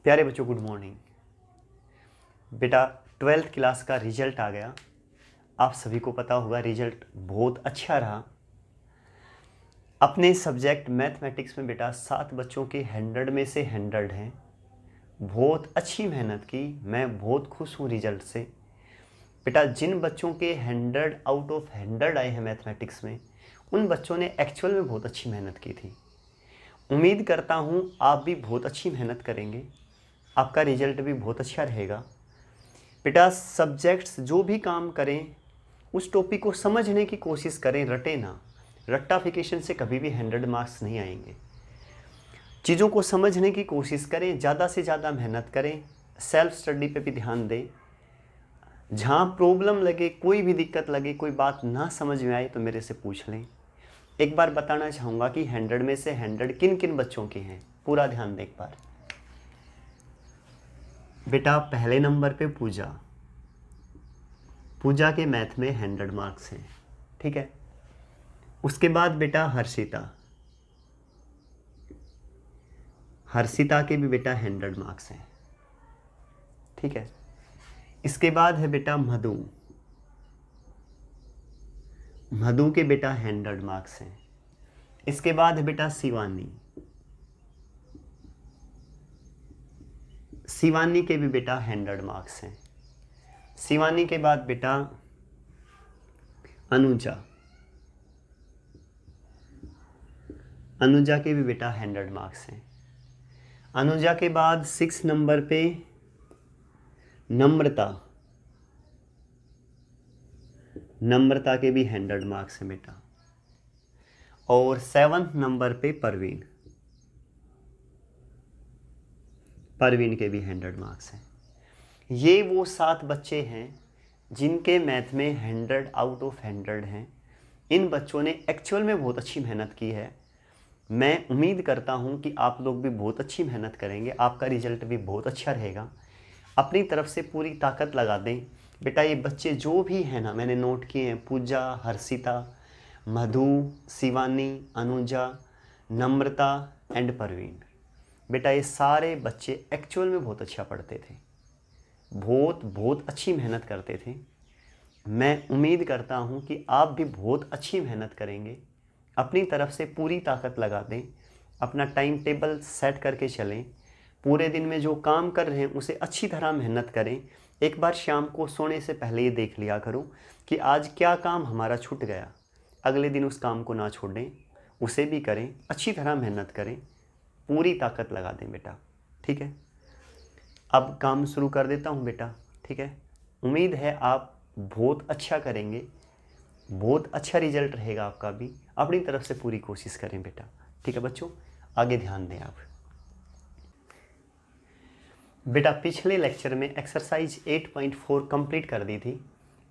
प्यारे बच्चों, good morning. बेटा 12th क्लास का रिजल्ट आ गया। आप सभी को पता होगा रिजल्ट बहुत अच्छा रहा। अपने सब्जेक्ट मैथमेटिक्स में बेटा 7 बच्चों के 100 में से 100 हैं। बहुत अच्छी मेहनत की, मैं बहुत खुश हूँ रिजल्ट से। बेटा जिन बच्चों के 100 आउट ऑफ 100 आए हैं मैथमेटिक्स में, उन बच्चों ने एक्चुअल में बहुत अच्छी मेहनत की थी। उम्मीद करता हूँ आप भी बहुत अच्छी मेहनत करेंगे, आपका रिजल्ट भी बहुत अच्छा रहेगा। बेटा सब्जेक्ट्स जो भी काम करें उस टॉपिक को समझने की कोशिश करें, रटे ना। रट्टाफिकेशन से कभी भी 100 मार्क्स नहीं आएंगे। चीज़ों को समझने की कोशिश करें, ज़्यादा से ज़्यादा मेहनत करें, सेल्फ स्टडी पे भी ध्यान दें। जहाँ प्रॉब्लम लगे, कोई भी दिक्कत लगे, कोई बात ना समझ में आए तो मेरे से पूछ लें। एक बार बताना चाहूँगा कि 100 में से 100 किन किन बच्चों के हैं, पूरा ध्यान दें एक बार। बेटा पहले नंबर पे पूजा के मैथ में 100 मार्क्स हैं, ठीक है। उसके बाद बेटा हर्षिता के भी बेटा 100 मार्क्स हैं, ठीक है। इसके बाद है बेटा मधु के बेटा 100 मार्क्स हैं। इसके बाद है बेटा शिवानी के भी बेटा 100 मार्क्स हैं। शिवानी के बाद बेटा अनुजा के भी बेटा 100 मार्क्स हैं। अनुजा के बाद 6 नंबर पे नम्रता के भी 100 मार्क्स हैं बेटा। और 7th नंबर पे परवीन के भी 100 मार्क्स हैं। ये वो 7 बच्चे हैं जिनके मैथ में 100 आउट ऑफ 100 हैं। इन बच्चों ने एक्चुअल में बहुत अच्छी मेहनत की है। मैं उम्मीद करता हूँ कि आप लोग भी बहुत अच्छी मेहनत करेंगे, आपका रिजल्ट भी बहुत अच्छा रहेगा। अपनी तरफ से पूरी ताकत लगा दें। बेटा ये बच्चे जो भी हैं ना, मैंने नोट किए हैं, पूजा, हर्षिता, मधु, शिवानी, अनुजा, नम्रता एंड परवीन। बेटा ये सारे बच्चे एक्चुअल में बहुत अच्छा पढ़ते थे, बहुत अच्छी मेहनत करते थे। मैं उम्मीद करता हूँ कि आप भी बहुत अच्छी मेहनत करेंगे। अपनी तरफ से पूरी ताकत लगा दें, अपना टाइम टेबल सेट करके चलें। पूरे दिन में जो काम कर रहे हैं उसे अच्छी तरह मेहनत करें। एक बार शाम को सोने से पहले ये देख लिया करो कि आज क्या काम हमारा छूट गया। अगले दिन उस काम को ना छोड़ें, उसे भी करें, अच्छी तरह मेहनत करें, पूरी ताकत लगा दें बेटा, ठीक है। अब काम शुरू कर देता हूँ बेटा, ठीक है। उम्मीद है आप बहुत अच्छा करेंगे, बहुत अच्छा रिजल्ट रहेगा आपका भी। अपनी तरफ से पूरी कोशिश करें बेटा, ठीक है बच्चों। आगे ध्यान दें आप। बेटा पिछले लेक्चर में एक्सरसाइज 8.4 कंप्लीट कर दी थी।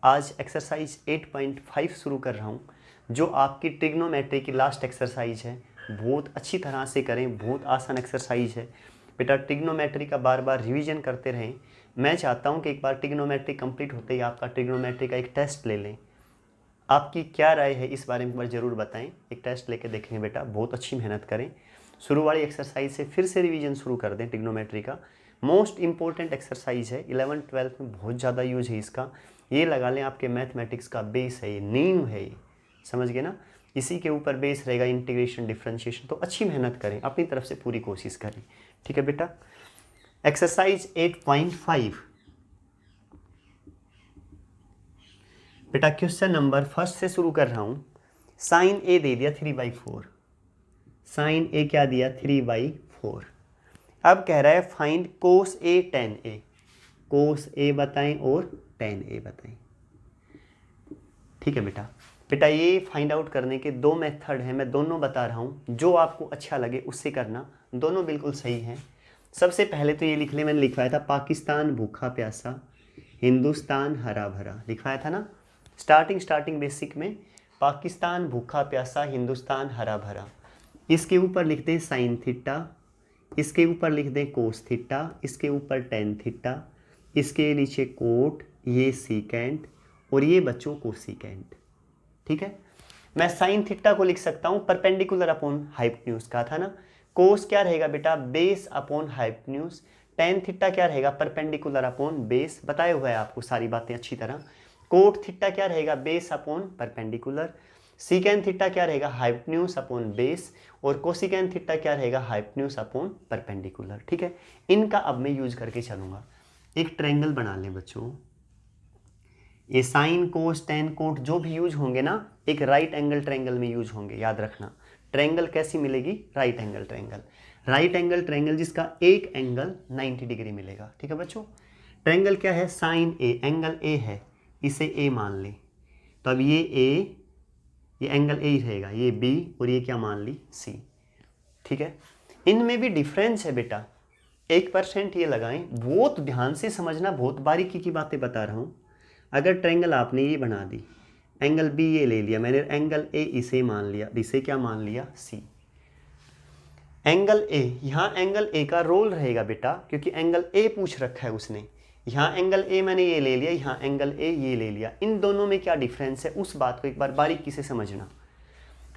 आज एक्सरसाइज 8.5 शुरू कर रहा हूँ, जो आपकी ट्रिग्नोमेट्री की लास्ट एक्सरसाइज है। बहुत अच्छी तरह से करें, बहुत आसान एक्सरसाइज है बेटा। ट्रिग्नोमेट्री का बार बार रिवीजन करते रहें। मैं चाहता हूँ कि एक बार ट्रिग्नोमेट्री कंप्लीट होते ही आपका ट्रिग्नोमेट्री का एक टेस्ट ले लें। आपकी क्या राय है इस बारे में एक बार ज़रूर बताएं। एक टेस्ट लेके देखेंगे बेटा, बहुत अच्छी मेहनत करें। शुरू वाली एक्सरसाइज से फिर से रिवीजन शुरू कर दें। ट्रिग्नोमेट्री का मोस्ट इंपॉर्टेंट एक्सरसाइज है, 11th 12th में बहुत ज़्यादा यूज है इसका। ये लगा लें आपके मैथमेटिक्स का बेस है, ये नींव है, ये समझ गए ना। इसी के ऊपर बेस रहेगा इंटीग्रेशन, डिफरेंशिएशन। तो अच्छी मेहनत करें, अपनी तरफ से पूरी कोशिश करें, ठीक है बेटा। एक्सरसाइज 8.5 बेटा क्वेश्चन नंबर फर्स्ट से शुरू कर रहा हूँ। साइन ए दे दिया 3/4। साइन ए क्या दिया? 3/4। अब कह रहा है फाइंड कोस ए टेन ए। कोस ए बताएं और टेन ए बताएं, ठीक है बेटा। बेटा ये फाइंड आउट करने के 2 मेथड हैं, मैं दोनों बता रहा हूँ, जो आपको अच्छा लगे उससे करना। दोनों बिल्कुल सही हैं। सबसे पहले तो ये लिख ले, मैंने लिखवाया था पाकिस्तान भूखा प्यासा, हिंदुस्तान हरा भरा, लिखवाया था ना स्टार्टिंग बेसिक में। पाकिस्तान भूखा प्यासा, हिंदुस्तान हरा भरा। इसके ऊपर लिख दें साइन थीटा, इसके ऊपर लिख दें कोस थीटा, इसके ऊपर टेन थीटा, इसके नीचे कोट, ये सीकेंट और ये बच्चों कोसिकेंट, ठीक है। मैं साइन थीटा को लिख सकता हूँ परपेंडिकुलर अपॉन हाइपोटेन्यूज, कहा था ना। कोस क्या रहेगा बेटा? Base upon hypotenuse. Tan theta क्या रहेगा, परपेंडिकुलर अपॉन बेस, बताया हुआ है आपको सारी बातें अच्छी तरह। कोट थीटा क्या रहेगा, बेस अपॉन परपेंडिकुलर। सीकेन थीटा क्या रहेगा, हाइपोटेन्यूज अपॉन बेस। और कोसिकेन थीटा क्या रहेगा, हाइपोटेन्यूज अपॉन परपेंडिकुलर। ठीक है, इनका अब मैं यूज करके चलूंगा। एक ट्रायंगल बना लें बच्चों, ये साइन कोस टेन कोट जो भी यूज होंगे ना, एक राइट एंगल ट्रायंगल में यूज होंगे, याद रखना। ट्रायंगल कैसी मिलेगी, right angle triangle. Right angle triangle जिसका एक एंगल 90 डिग्री मिलेगा। ठीक है बच्चों, ट्रायंगल क्या है, साइन ए, एंगल ए है, इसे ए मान लें। तो अब ये ए, ये एंगल ए ही रहेगा, ये बी, और ये क्या मान ली, सी। ठीक है, इनमें भी डिफरेंस है बेटा, 1% ये लगाएं, बहुत ध्यान से समझना, बहुत बारीकी की बातें बता रहा हूँ। अगर ट्रायंगल आपने ये बना दी, एंगल बी ये ले लिया मैंने, एंगल ए इसे मान लिया, इसे क्या मान लिया, सी। एंगल ए, यहाँ एंगल ए का रोल रहेगा बेटा, क्योंकि एंगल ए पूछ रखा है उसने। यहाँ एंगल ए मैंने ये ले लिया, यहाँ एंगल ए ये ले लिया। इन दोनों में क्या डिफरेंस है, उस बात को एक बार बारीकी से समझना।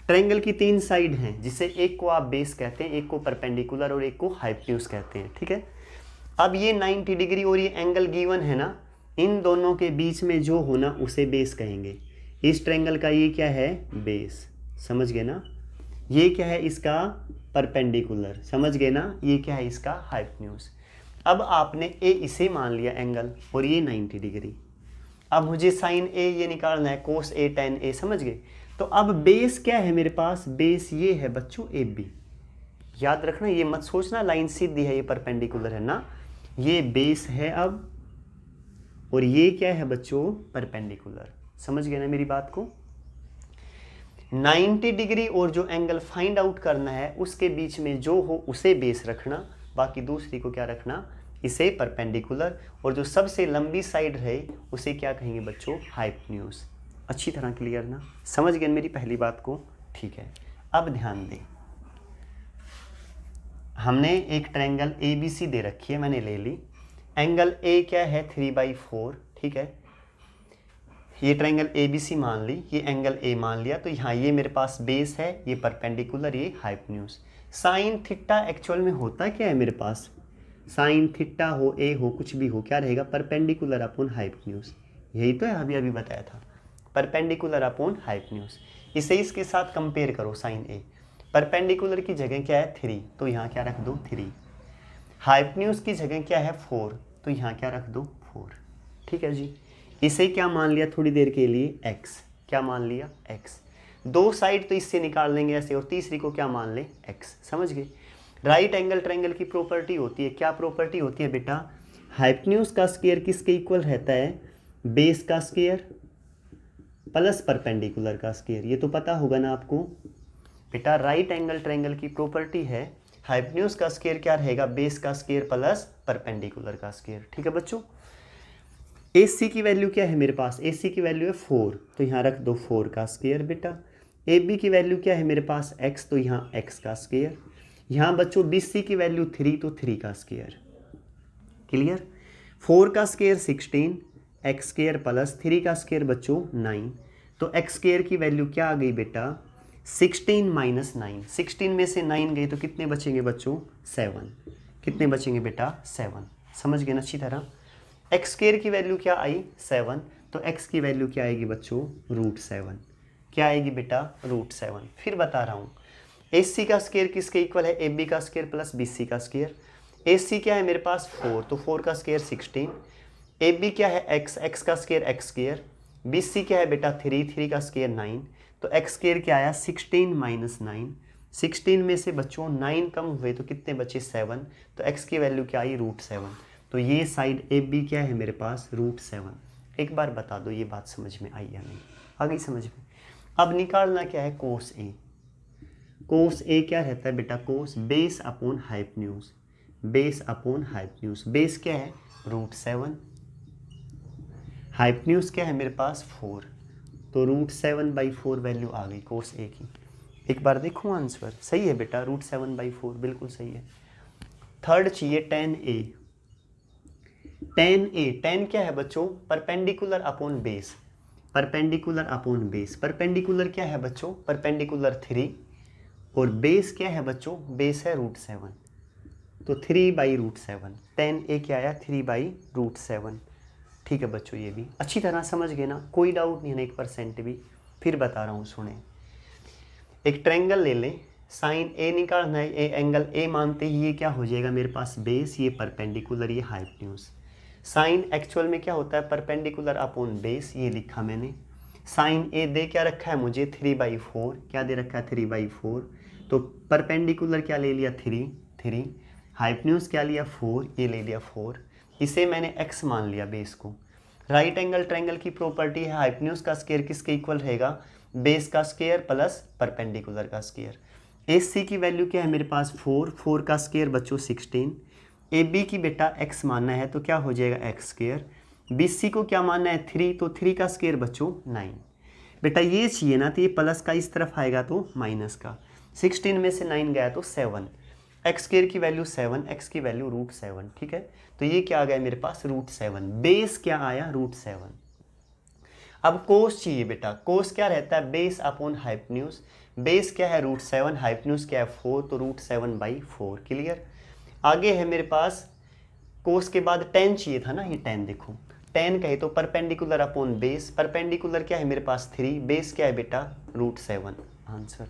ट्रायंगल की 3 साइड हैं, जिसे एक को आप बेस कहते हैं, एक को परपेंडिकुलर और एक को हाइपोटेन्यूज कहते हैं। ठीक है, अब ये 90 डिग्री और ये एंगल गिवन है ना, इन दोनों के बीच में जो होना उसे बेस कहेंगे। इस ट्रायंगल का ये क्या है, बेस, समझ गए ना। ये क्या है, इसका परपेंडिकुलर, समझ गए ना। ये क्या है, इसका हाइपोटेन्यूज। अब आपने ए इसे मान लिया एंगल, और ये 90 डिग्री। अब मुझे साइन ए ये निकालना है, कोस ए टेन ए, समझ गए। तो अब बेस क्या है मेरे पास, बेस ये है बच्चों ए बी। याद रखना, ये मत सोचना लाइन सीधी है, ये परपेंडिकुलर है ना, ये बेस है अब, और ये क्या है बच्चों, परपेंडिकुलर। समझ गए ना मेरी बात को। 90 डिग्री और जो एंगल फाइंड आउट करना है उसके बीच में जो हो उसे बेस रखना, बाकी दूसरी को क्या रखना, इसे परपेंडिकुलर। और जो सबसे लंबी साइड रहे उसे क्या कहेंगे बच्चों, हाइपोटेन्यूज। अच्छी तरह क्लियर ना, समझ गए मेरी पहली बात को। ठीक है, अब ध्यान दें, हमने एक ट्रायंगल ए बी सी दे रखी है, मैंने ले ली। एंगल ए क्या है, 3/4। ठीक है, ये ट्रायंगल ए बी सी मान ली, ये एंगल ए मान लिया। तो यहाँ ये मेरे पास बेस है, ये परपेंडिकुलर, ये हाइपोटेन्यूज। साइन थीटा एक्चुअल में होता क्या है मेरे पास, साइन थीटा हो, ए हो, कुछ भी हो, क्या रहेगा, परपेंडिकुलर अपॉन हाइपोटेन्यूज। यही तो है, अभी अभी बताया था, परपेंडिकुलर अपॉन हाइपोटेन्यूज। इसे इसके साथ कंपेयर करो, साइन ए, परपेंडिकुलर की जगह क्या है 3, तो यहाँ क्या रख दो 3। हाइपोटेन्यूज की जगह क्या है 4, तो यहाँ क्या रख दो 4। ठीक है जी, इसे क्या मान लिया थोड़ी देर के लिए, x, क्या मान लिया, x। दो साइड तो इससे निकाल लेंगे ऐसे, और तीसरी को क्या मान ले, x। समझ गए। राइट एंगल ट्रायंगल की प्रॉपर्टी होती है, क्या प्रॉपर्टी होती है बेटा, हाइपोटेन्यूज का स्क्वायर किसके इक्वल रहता है, बेस का स्क्वायर प्लस परपेंडिकुलर का स्क्वायर। ये तो पता होगा ना आपको बेटा, राइट एंगल ट्रायंगल की प्रॉपर्टी है, हाइपोटेन्यूज का स्क्वायर क्या रहेगा, बेस का स्क्वायर प्लस परपेंडिकुलर का स्क्वायर। ठीक है बच्चों, AC की वैल्यू क्या है मेरे पास, AC की वैल्यू है 4, तो यहाँ रख दो 4 का स्क्वायर बेटा। AB की वैल्यू क्या है मेरे पास, x, तो यहाँ x का स्क्वायर। यहाँ बच्चों BC की वैल्यू 3, तो 3 का स्क्वायर। क्लियर। 4 का स्क्वायर 16, x स्क्वायर प्लस 3 का स्क्वायर बच्चों 9, तो x स्क्वायर की वैल्यू क्या आ गई बेटा, 16 माइनस 9। 16 में से 9 गई तो कितने बचेंगे बच्चों, 7। कितने बचेंगे बेटा, 7। समझ गए ना अच्छी तरह। एक्स स्क्वायर की वैल्यू क्या आई, 7, तो x की वैल्यू क्या आएगी बच्चों, √7। क्या आएगी बेटा, √7। फिर बता रहा हूँ, AC का स्क्वायर किसके इक्वल है, AB का स्क्वायर प्लस BC का स्क्वायर। AC क्या है मेरे पास 4, तो 4 का स्क्वायर 16। AB क्या है x, x का स्क्वायर x स्क्वायर। BC क्या है बेटा 3, 3 का स्क्वायर 9, तो x स्क्वायर क्या आया 16 माइनस 9। 16 में से बच्चों 9 कम हुए तो कितने बचे, 7, तो x की वैल्यू क्या आई, √7। तो ये साइड AB क्या है मेरे पास, √7। एक बार बता दो ये बात समझ में आई या नहीं, आ गई समझ में। अब निकालना क्या है, कोस A। कोस A क्या रहता है बेटा, cos base upon hypotenuse, base upon hypotenuse. Base क्या है, √7, हाइपोटेन्यूज क्या है मेरे पास 4, तो √7/4 वैल्यू आ गई कोस A की। एक बार देखो आंसर, सही है बेटा, √7/4 बिल्कुल सही है। थर्ड चाहिए tan A। tan A, tan क्या है बच्चों, perpendicular upon base, perpendicular upon base. Perpendicular क्या है बच्चों, परपेंडिकुलर 3, और बेस क्या है बच्चों, बेस है √7। तो 3/√7। tan a क्या आया 3/√7। ठीक है बच्चों, ये भी अच्छी तरह समझ गए ना, कोई डाउट नहीं है ना 1% भी। फिर बता रहा हूँ सुने, एक ट्रायंगल ले लें, साइन ए निकालना है, ए एंगल ए मानते ही ये क्या हो जाएगा मेरे पास बेस, ये परपेंडिकुलर, ये हाइपोटेन्यूज। साइन एक्चुअल में क्या होता है परपेंडिकुलर अपॉन बेस, ये लिखा मैंने। साइन ए दे क्या रखा है मुझे 3/4, क्या दे रखा है 3/4, तो परपेंडिकुलर क्या ले लिया 3, हाइपोटेन्यूज क्या लिया 4, ये ले लिया 4, इसे मैंने x मान लिया बेस को। राइट एंगल ट्रायंगल की प्रॉपर्टी है हाइपोटेन्यूज का स्क्वायर किसके इक्वल रहेगा, बेस का स्क्वायर प्लस परपेंडिकुलर का स्क्वायर। एस सी की वैल्यू क्या है मेरे पास 4 का स्क्वायर बच्चों 16। ए बी की बेटा x मानना है तो क्या हो जाएगा x स्क्वायर, बी सी को क्या मानना है 3, तो 3 का स्क्वायर बच्चों 9। बेटा ये चाहिए ना, तो ये प्लस का इस तरफ आएगा तो माइनस का, 16 में से 9 गया तो 7, एक्स स्क्वायर की वैल्यू 7, एक्स की वैल्यू √7। ठीक है, तो ये क्या आ गया मेरे पास √7, बेस क्या आया √7। अब कोस चाहिए बेटा, कोस क्या रहता है बेस अपॉन हाइपोटेन्यूज, बेस क्या है √7, हाइपोटेन्यूज क्या है 4, तो √7/4। क्लियर। आगे है मेरे पास कोस के बाद tan चाहिए था ना, ये tan देखो, tan कहे तो परपेंडिकुलर अपॉन बेस, परपेंडिकुलर क्या है मेरे पास 3, बेस क्या है बेटा √7। आंसर।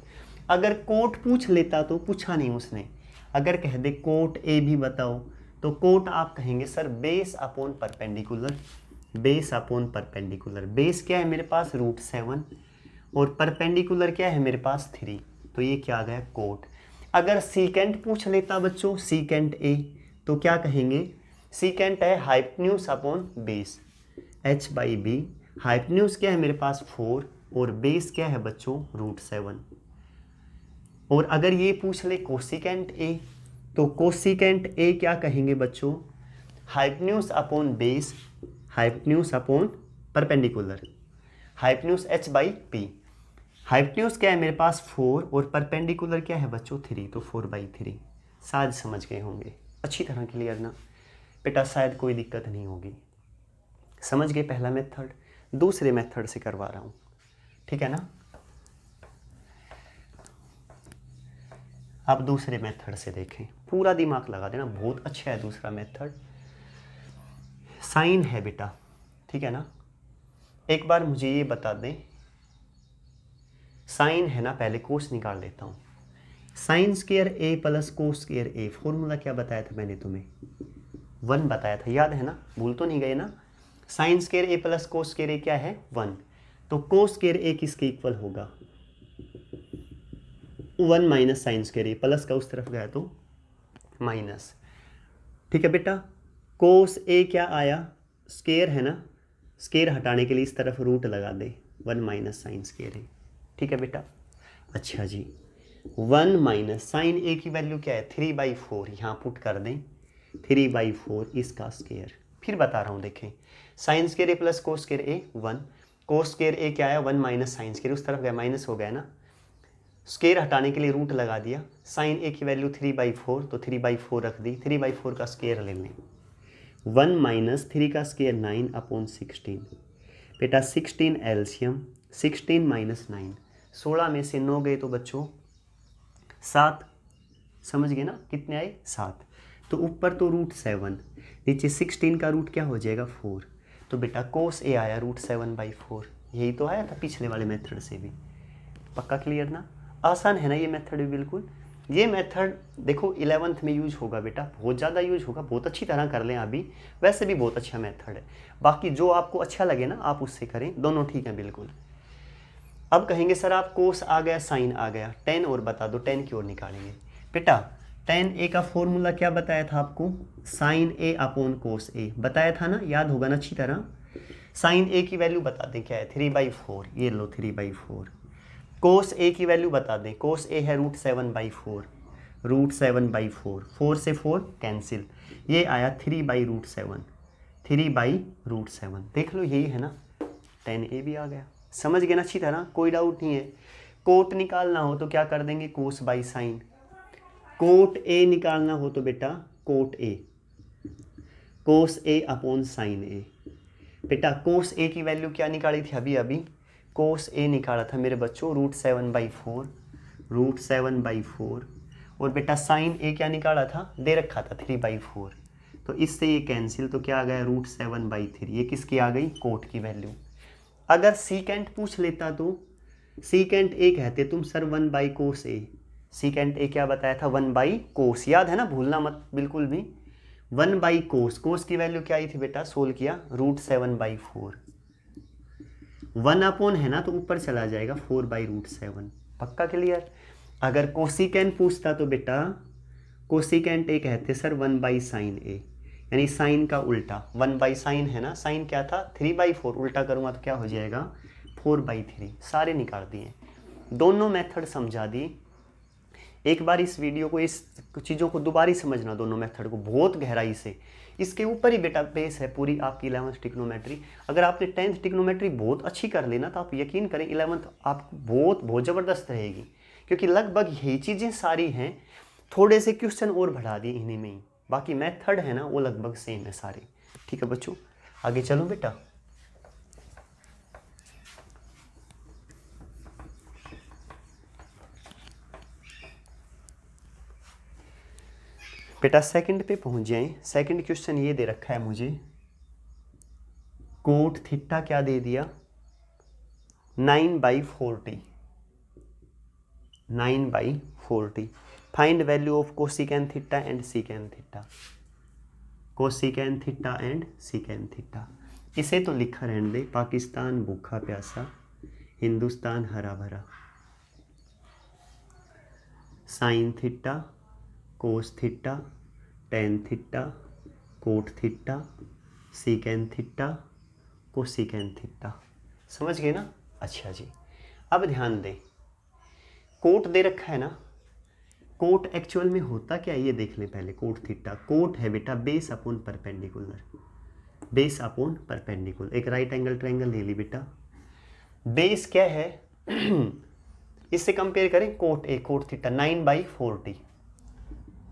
अगर कोट पूछ लेता तो, पूछा नहीं उसने, अगर कह दे कोट ए भी बताओ, तो कोट आप कहेंगे sir base upon perpendicular, base upon perpendicular, base क्या है मेरे पास √7 और परपेंडिकुलर क्या है मेरे पास 3, तो ये क्या आ गया कोट। अगर सीकेंट पूछ लेता बच्चों, सीकेंट ए, तो क्या कहेंगे, सीकेंट है hypotenuse upon base, h/b, hypotenuse क्या है मेरे पास 4 और बेस क्या है बच्चों √7। और अगर ये पूछ ले कोसिकेंट ए, तो कोसिकेंट ए क्या कहेंगे बच्चों, hypotenuse upon base, hypotenuse upon perpendicular, hypotenuse h/p, hypotenuse क्या है मेरे पास 4 और परपेंडिकुलर क्या है बच्चों 3, तो 4/3। शायद समझ गए होंगे, अच्छी तरह क्लियर ना बेटा, शायद कोई दिक्कत नहीं होगी। समझ गए पहला मेथड, दूसरे मेथड से करवा रहा हूँ, ठीक है ना। अब दूसरे मेथड से देखें, पूरा दिमाग लगा देना, बहुत अच्छा है दूसरा मेथड। साइन है बेटा, ठीक है ना। एक बार मुझे ये बता दें, साइन है ना, पहले कोस निकाल लेता हूँ। साइन स्क्वायर ए प्लस कोस स्क्वायर ए, फॉर्मूला क्या बताया था मैंने तुम्हें, 1 बताया था, याद है ना, भूल तो नहीं गए ना। साइन स्क्वायर ए प्लस कोस स्क्वायर ए क्या है 1, तो कोस स्क्वायर ए किसके इक्वल होगा 1 माइनस साइन स्क्वायर ए, प्लस का उस तरफ गया तो माइनस। ठीक है बेटा, कोस ए क्या आया स्क्वायर है ना, स्क्वायर हटाने के लिए इस तरफ रूट लगा दे, 1 माइनस साइन स्क्वायर ए। ठीक है बेटा, अच्छा जी, 1 माइनस साइन ए की वैल्यू क्या है 3/4, यहाँ पुट कर दें 3/4 इसका स्क्वायर। फिर बता रहा हूँ देखें, साइन स्क्वायर ए प्लस कोस स्क्वायर ए 1, कोस स्क्वायर ए क्या आया 1 माइनस साइन स्क्वायर, उस तरफ गया माइनस हो गया ना, स्क्वायर हटाने के लिए रूट लगा दिया, साइन ए की वैल्यू 3/4, तो 3/4 रख दी, 3/4 का स्क्वायर ले लें, 1 माइनस 3 का स्क्वायर 9/16। बेटा 16 एल्शियम, 16 माइनस 9, 16 में से 9 गए तो बच्चों 7, समझ गए ना, कितने आए 7, तो ऊपर तो √7, नीचे 16 का रूट क्या हो जाएगा 4, तो बेटा कोस ए आया √7/4, यही तो आया था पिछले वाले मेथड से भी। पक्का क्लियर ना, आसान है ना ये मेथड भी बिल्कुल। ये मेथड देखो 11th में यूज होगा बेटा, बहुत ज़्यादा यूज होगा, बहुत अच्छी तरह कर लें अभी, वैसे भी बहुत अच्छा मेथड है, बाकी जो आपको अच्छा लगे ना आप उससे करें, दोनों ठीक है बिल्कुल। अब कहेंगे सर आप कोस आ गया साइन आ गया, tan और बता दो, tan की ओर निकालेंगे। बेटा tan a का फॉर्मूला क्या बताया था आपको, sine a upon cos a बताया था ना, याद होगा ना अच्छी तरह। साइन a की वैल्यू बता दें क्या है 3/4, ये लो 3/4, कोस ए की वैल्यू बता दें, कोस ए है √7/4, √7/4, 4 से 4 कैंसिल, ये आया 3/√7, 3/√7, देख लो यही है ना, tan ए भी आ गया। समझ गए ना अच्छी तरह, कोई डाउट नहीं है। कोट निकालना हो तो क्या कर देंगे cos by sine, cot A निकालना हो तो बेटा cot A, cos A upon sine A. बेटा कोस ए की वैल्यू क्या निकाली थी अभी अभी, कोस ए निकाला था मेरे बच्चों √7/4, √7/4, और बेटा साइन ए क्या निकाला था, दे रखा था 3/4, तो इससे ये कैंसिल, तो क्या आ गया √7/3, ये किसकी आ गई, कोट की वैल्यू। अगर सीकेंट पूछ लेता तो सीकेंट ए कहते तुम सर 1/cos ए, सीकेंट ए क्या बताया था 1/cos, याद है ना, भूलना मत बिल्कुल भी, 1/cos, कोस की वैल्यू क्या आई थी बेटा, सोल्व किया √7/4, 1 है ना तो ऊपर चला जाएगा 4/√7, पक्का क्लियर। अगर कोसिकेंट पूछता तो बेटा कोसिकेंट ए कहते सर 1/sin ए, यानी साइन का उल्टा, 1/sin है ना, साइन क्या था 3/4, उल्टा करूँगा तो क्या हो जाएगा 4/3, सारे निकाल दिए, दोनों मेथड समझा दी। एक बार इस वीडियो को, इस चीज़ों को दोबारा समझना, दोनों मेथड को बहुत गहराई से, इसके ऊपर ही बेटा बेस है पूरी आपकी 11th ट्रिग्नोमेट्री। अगर आपने 10th ट्रिग्नोमेट्री बहुत अच्छी कर ली ना तो आप यकीन करें 11th आपको बहुत ज़बरदस्त रहेगी, क्योंकि लगभग यही चीज़ें सारी हैं, थोड़े से क्वेश्चन और बढ़ा दिए इन्हीं में ही, बाकी मेथड है ना वो लगभग सेम है सारे। ठीक है बच्चों, आगे चलो बेटा। बेटा सेकंड पे पहुंच जाएं। सेकंड क्वेश्चन ये दे रखा है मुझे, कोट थीटा क्या दे दिया 9/40, 9/40, find value of cosecant theta and secant theta, cosecant theta and secant theta. इसे तो लिखा रहने दे, पाकिस्तान भूखा प्यासा, हिंदुस्तान हरा भरा, sine theta, cos theta, tan theta, cot theta, secant theta, cosecant theta, समझ गए ना। अच्छा जी, अब ध्यान दें, कोट दे रखा है ना, कोट एक्चुअल में होता क्या है ये देख लें पहले। कोट थीटा, कोट है बेटा base upon perpendicular, base upon perpendicular, एक राइट एंगल ट्रायंगल ले ली बेटा, बेस क्या है इससे कंपेयर करें, कोट ए, कोट थीटा 9/40,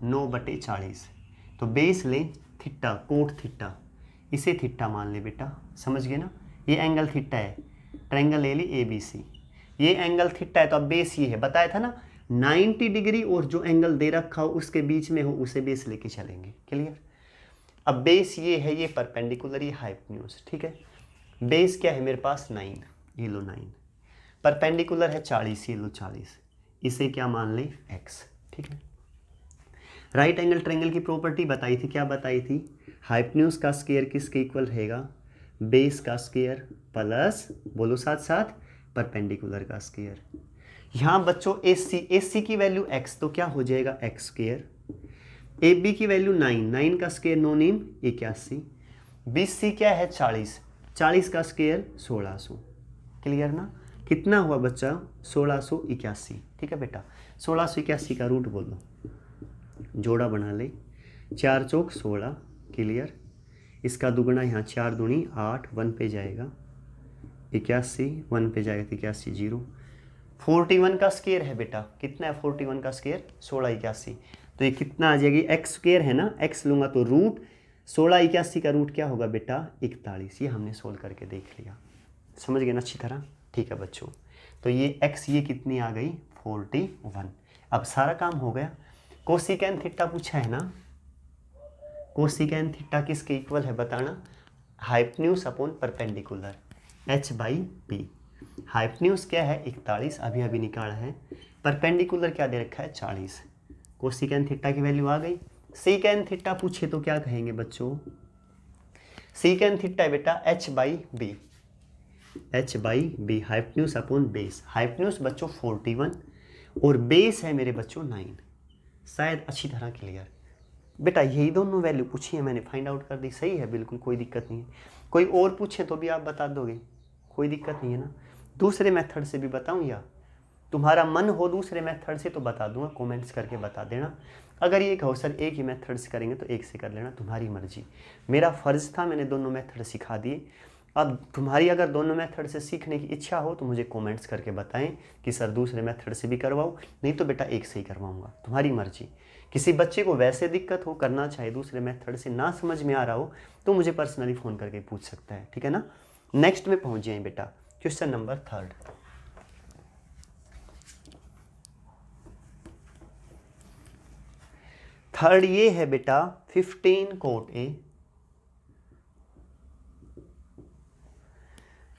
9/40, तो बेस लें थीटा, कोट थीटा, इसे थीटा मान ले बेटा, समझ गए ना। ये एंगल थीटा है, ट्रायंगल ले ली ABC, ये एंगल थीटा है, तो अब बेस ये है, बताया था ना 90 डिग्री और जो एंगल दे रखा हो उसके बीच में हो उसे बेस लेके चलेंगे, क्लियर। अब बेस ये है, ये परपेंडिकुलर, ये हाइपोटेन्यूज, ठीक है। बेस क्या है मेरे पास 9, ये लो 9, परपेंडिकुलर है 40, ये लो 40, इसे क्या मान ले x, ठीक है। राइट एंगल ट्रायंगल की प्रॉपर्टी बताई थी, क्या बताई थी, हाइपोटेन्यूज का स्क्वायर किसके इक्वल रहेगा, बेस का स्क्वायर प्लस, बोलो साथ साथ, परपेंडिकुलर का स्क्वायर। यहाँ बच्चों AC की वैल्यू x, तो क्या हो जाएगा x स्क्वायर, AB की वैल्यू 9, 9 का स्क्वायर 9 9 81, BC क्या है 40, 40 का स्क्वायर 1600, क्लियर ना। कितना हुआ बच्चा 1681, ठीक है बेटा। 1681 का रूट बोलो, जोड़ा बना ले, 4 चौक 16, क्लियर। इसका दुगना यहाँ 4 दूनी 8, 1 पे जाएगा 81, 1 पे जाएगा तो 81 0, 41 का स्क्वायर है बेटा, कितना है 41 का स्क्वायर 1681, तो ये कितना आ जाएगी x स्क्वायर है ना, x लूँगा तो रूट 1681 का रूट क्या होगा बेटा 41, ये हमने सोल्व करके देख लिया, समझ गए ना अच्छी तरह। ठीक है बच्चों, तो ये x ये कितनी आ गई 41, अब सारा काम हो गया। कोसिकेन थीटा पूछा है ना, कोसिकेन थीटा किसके इक्वल है बताना, hypotenuse upon perpendicular, h/p। Hypotenuse क्या है 41, अभी अभी निकाला है, परपेंडिकुलर क्या दे रखा है 40, कोसिकेन थीटा की वैल्यू आ गई। सीकेन थीटा पूछे तो क्या कहेंगे बच्चों, सीकेन थीटा बेटा h/b, h/b, hypotenuse upon base, hypotenuse बच्चों 41 और बेस है मेरे बच्चों 9, शायद अच्छी तरह क्लियर बेटा। यही दोनों वैल्यू पूछी है मैंने, फाइंड आउट कर दी, सही है बिल्कुल, कोई दिक्कत नहीं है। कोई और पूछे तो भी आप बता दोगे, कोई दिक्कत नहीं है ना। दूसरे मेथड से भी बताऊं या तुम्हारा मन हो दूसरे मेथड से तो बता दूंगा, कमेंट्स करके बता देना। अगर ये कहो सर एक ही मेथड से करेंगे तो एक से कर लेना, तुम्हारी मर्जी। मेरा फ़र्ज़ था, मैंने दोनों मेथड सिखा दिए। अब तुम्हारी अगर दोनों मेथड से सीखने की इच्छा हो तो मुझे कमेंट्स करके बताएं कि सर दूसरे मेथड से भी करवाओ, नहीं तो बेटा एक से ही करवाऊँगा, तुम्हारी मर्जी। किसी बच्चे को वैसे दिक्कत हो, करना चाहे दूसरे मेथड से, ना समझ में आ रहा हो तो मुझे पर्सनली फ़ोन करके पूछ सकता है, ठीक है ना। नेक्स्ट में पहुँच जाए बेटा, क्वेश्चन नंबर 3। थर्ड ये है बेटा 15 cot A,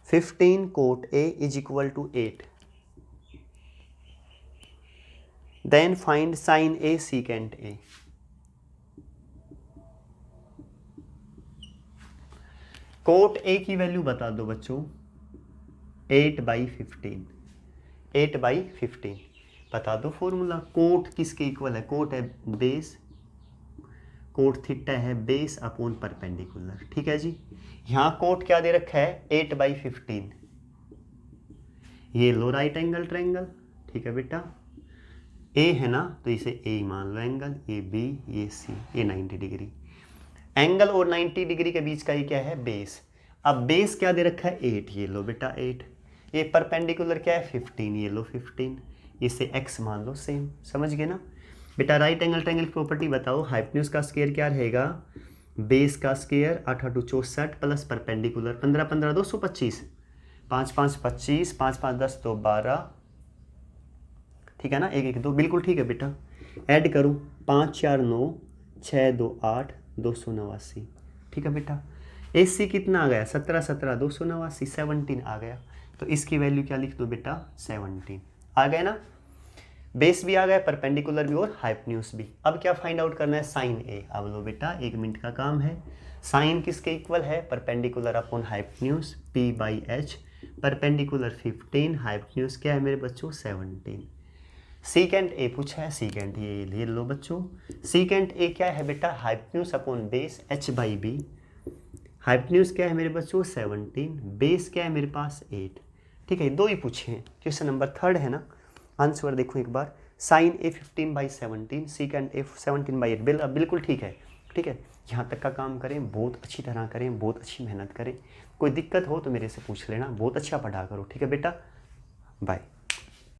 15 cot A is equal to 8। Then find sine A secant A. Cot A की वैल्यू बता दो बच्चों, 8/15, 8/15 बता दो फॉर्मूला। कोट किसके इक्वल है? कोट है बेस, कोट थीटा है बेस अपॉन परपेंडिकुलर। ठीक है जी। यहाँ कोट क्या दे रखा है? 8/15। ये लो राइट एंगल ट्रायंगल। ठीक है बेटा, ए है ना तो इसे ए मान लो एंगल, ये बी, ये सी, ये 90 डिग्री। एंगल और 90 डिग्री के बीच का ये क्या है? बेस। अब बेस क्या दे रखा है? 8, ये लो बेटा 8। ये परपेंडिकुलर क्या है? 15, ये लो 15। इसे x मान लो सेम। समझ गए ना बेटा? राइट एंगल ट्रायंगल की प्रॉपर्टी बताओ। हाइपोटेन्यूज का स्क्वायर क्या रहेगा? बेस का स्क्वायर 8 8 64 प्लस परपेंडिकुलर 15 15 225, 5 5 25, 5 5 10 तो 12। ठीक है ना? 1 1 2 बिल्कुल ठीक है बेटा। ऐड करूँ 5 4 9, 6 2 8, 289। ठीक है बेटा। AC कितना आ गया? 17 17 289, 17 आ गया। तो इसकी वैल्यू क्या लिख दो बेटा? 17 आ गया ना। बेस भी आ गया, परपेंडिकुलर भी और हाइपोटेन्यूज भी। अब क्या फाइंड आउट करना है? साइन ए। अब लो बेटा 1 मिनट का काम है। साइन किसके इक्वल है? Perpendicular upon hypotenuse, P/H। Perpendicular 15, hypotenuse क्या है मेरे बच्चों? 17। सीकेंट ए पूछा है, सीकेंट ये लो बच्चों। सीकेंट ए क्या है बेटा? Hypotenuse upon base H/B। Hypotenuse क्या है मेरे बच्चों? 17। बेस क्या है मेरे पास? 8। ठीक है, दो ही पूछे हैं। क्वेश्चन नंबर 3 है ना। आंसर देखो एक बार। Sign A 15/17, secant A 17/8। बिल्कुल ठीक है। ठीक है, यहाँ तक का काम करें, बहुत अच्छी तरह करें, बहुत अच्छी मेहनत करें। कोई दिक्कत हो तो मेरे से पूछ लेना। बहुत अच्छा पढ़ा करो। ठीक है बेटा, बाय।